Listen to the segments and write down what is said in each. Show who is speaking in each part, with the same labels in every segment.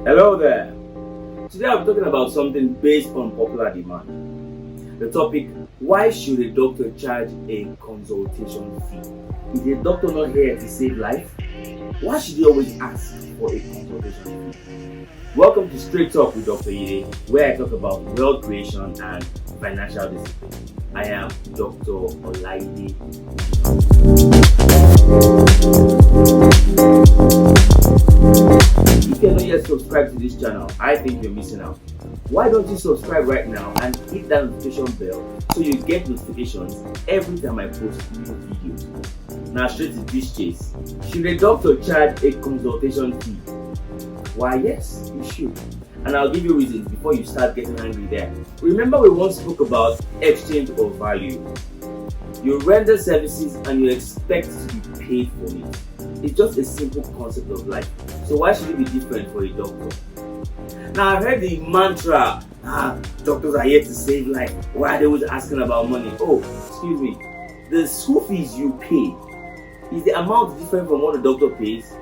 Speaker 1: Hello there. Today I'm talking about something based on popular demand. The topic: why should a doctor charge a consultation fee? Is a doctor not here to save life? Why should he always ask for a consultation fee? Welcome to Straight Talk with Dr. YIDE, where I talk about wealth creation and financial discipline. I am Dr. YIDE. If you're not yet subscribed to this channel, I think you're missing out. Why don't you subscribe right now and hit that notification bell so you get notifications every time I post new videos? Now straight to this chase. Should a doctor charge a consultation fee? Why yes, you should. And I'll give you reasons before you start getting angry there. Remember we once spoke about exchange of value. You render services and you expect to be paid for it. It's just a simple concept of life. So why should it be different for a doctor? Now I've heard the mantra, doctors are here to save life. Why are they always asking about money? Oh, excuse me. The school fees you pay, is the amount different from what the doctor pays?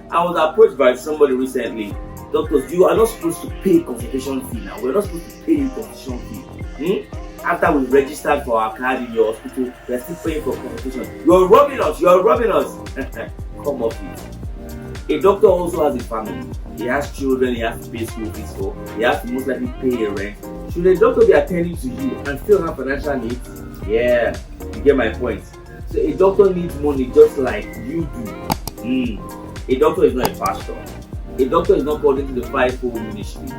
Speaker 1: I was approached by somebody recently. Doctors, you are not supposed to pay consultation fee now. We're not supposed to pay you consultation fee. After we've registered for our card in your hospital, we're still paying for consultation. You're robbing us. Come off it. A doctor also has a family. He has children he has to pay school fees for. He has to most likely pay a rent. Should a doctor be attending to you and still have financial needs? Yeah, you get my point. So a doctor needs money just like you do. A doctor is not a pastor. A doctor is not called into the fivefold ministry.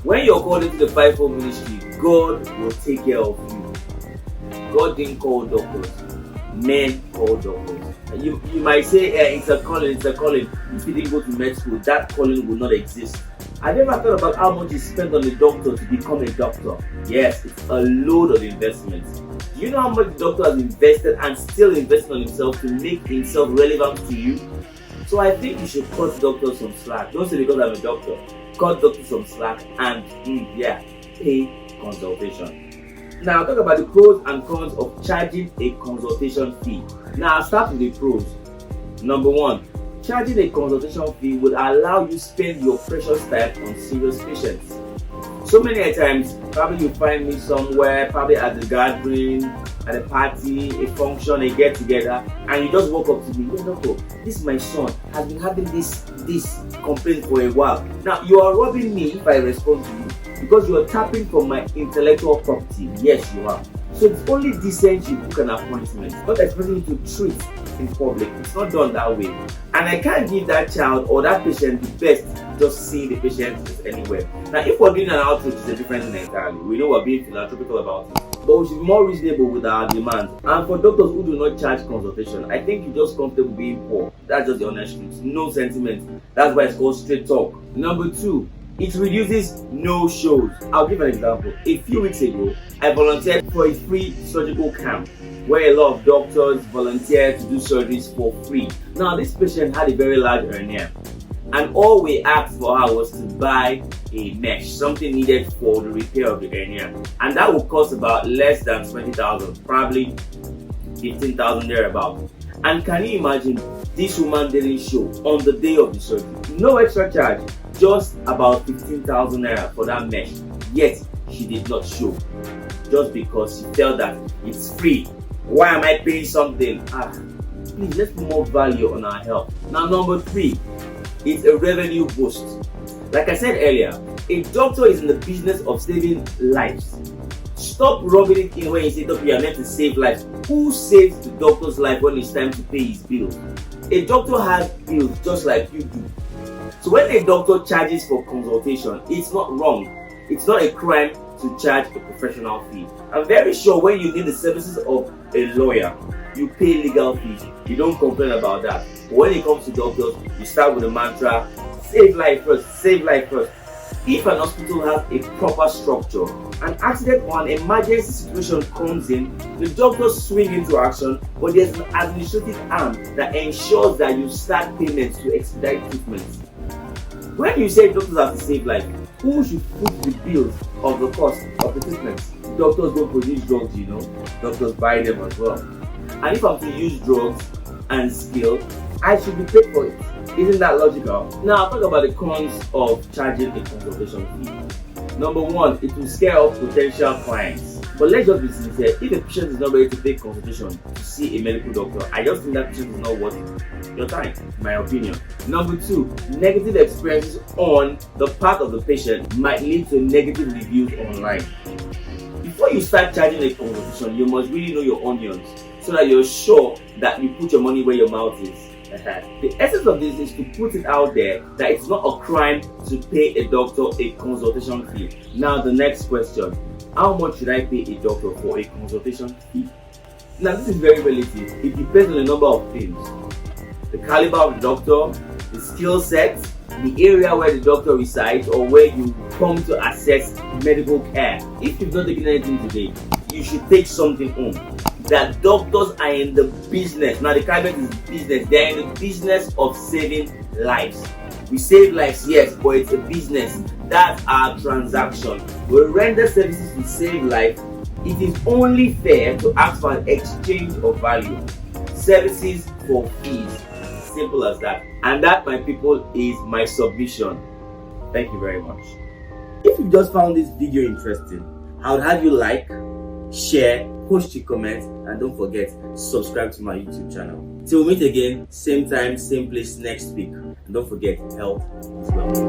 Speaker 1: When you're called into the fivefold ministry, God will take care of you. God didn't call doctors. Men call doctors. You might say, it's a calling. If you didn't go to med school, that calling will not exist. Have you ever thought about how much is spent on a doctor to become a doctor? Yes, it's a load of investment. Do you know how much the doctor has invested and still investing on himself to make himself relevant to you? So I think you should cut doctors some slack. Don't say because I'm a doctor. Cut doctors some slack and pay consultation. Now I'll talk about the pros and cons of charging a consultation fee. Now I'll start with the pros. Number one, charging a consultation fee would allow you to spend your precious time on serious patients. So many times, probably you find me somewhere, probably at the gathering, at a party, a function, a get together, and you just walk up to me, "Hey doctor, this my son has been having this complaint for a while." Now you are robbing me if I respond to you because you are tapping from my intellectual property. Yes, you are. So it's only decent you book an appointment, not expecting you to treat in public. It's not done that way. And I can't give that child or that patient the best just seeing the patient just anywhere. Now if we're doing an outreach, it's a different thing entirely. We know we're being philanthropical about it. But we should be more reasonable with our demands. And for doctors who do not charge consultation, I think you're just comfortable being poor. That's just the honest truth. No sentiment. That's why it's called straight talk. Number two, it reduces no-shows. I'll give an example. A few weeks ago, I volunteered for a free surgical camp where a lot of doctors volunteered to do surgeries for free. Now, this patient had a very large hernia, and all we asked for her was to buy a mesh, something needed for the repair of the hernia, and that would cost about less than 20,000, probably 15,000 thereabout. And can you imagine, this woman didn't show on the day of the surgery? No extra charge, just about 15,000 naira for that mesh. Yet she did not show, just because she felt that it's free. Why am I paying something? Please, let's put more value on our health. Now, number three, it's a revenue boost. Like I said earlier, a doctor is in the business of saving lives. Stop rubbing it in when you say, "Doctor, you are meant to save lives." Who saves the doctor's life when it's time to pay his bills? A doctor has bills just like you do. So when a doctor charges for consultation, it's not wrong. It's not a crime to charge a professional fee. I'm very sure when you need the services of a lawyer, you pay legal fees. You don't complain about that. But when it comes to doctors, you start with the mantra, save life first, save life first. If an hospital has a proper structure, an accident or an emergency situation comes in, the doctors swing into action, but there's an administrative arm that ensures that you start payments to expedite treatments. When you say doctors have to save life, who should foot the bills of the cost of the treatments? Doctors don't produce drugs, Doctors buy them as well. And if I'm to use drugs and skill, I should be paid for it. Isn't that logical? Now, I'll talk about the cons of charging a consultation fee. Number one, it will scare off potential clients. But let's just be sincere, if a patient is not ready to take consultation to see a medical doctor, I just think that patient is not worth your time, in my opinion. Number two, negative experiences on the part of the patient might lead to negative reviews online. Before you start charging a consultation, you must really know your onions so that you're sure that you put your money where your mouth is. The essence of this is to put it out there that it's not a crime to pay a doctor a consultation fee. Now the next question, how much should I pay a doctor for a consultation fee? Now this is very relative. It depends on a number of things. The caliber of the doctor, the skill set, the area where the doctor resides, or where you come to access medical care. If you've not taken anything today, you should take something home. That doctors are in the business. Now the caveat is business. They're in the business of saving lives. We save lives, yes, but it's a business. That's our transaction. We render services to save life. It is only fair to ask for an exchange of value. Services for fees. Simple as that. And that, my people, is my submission. Thank you very much. If you just found this video interesting, I would have you like, share, post your comments, and don't forget, subscribe to my YouTube channel. Till we meet again, same time, same place next week. And don't forget, health is wealth.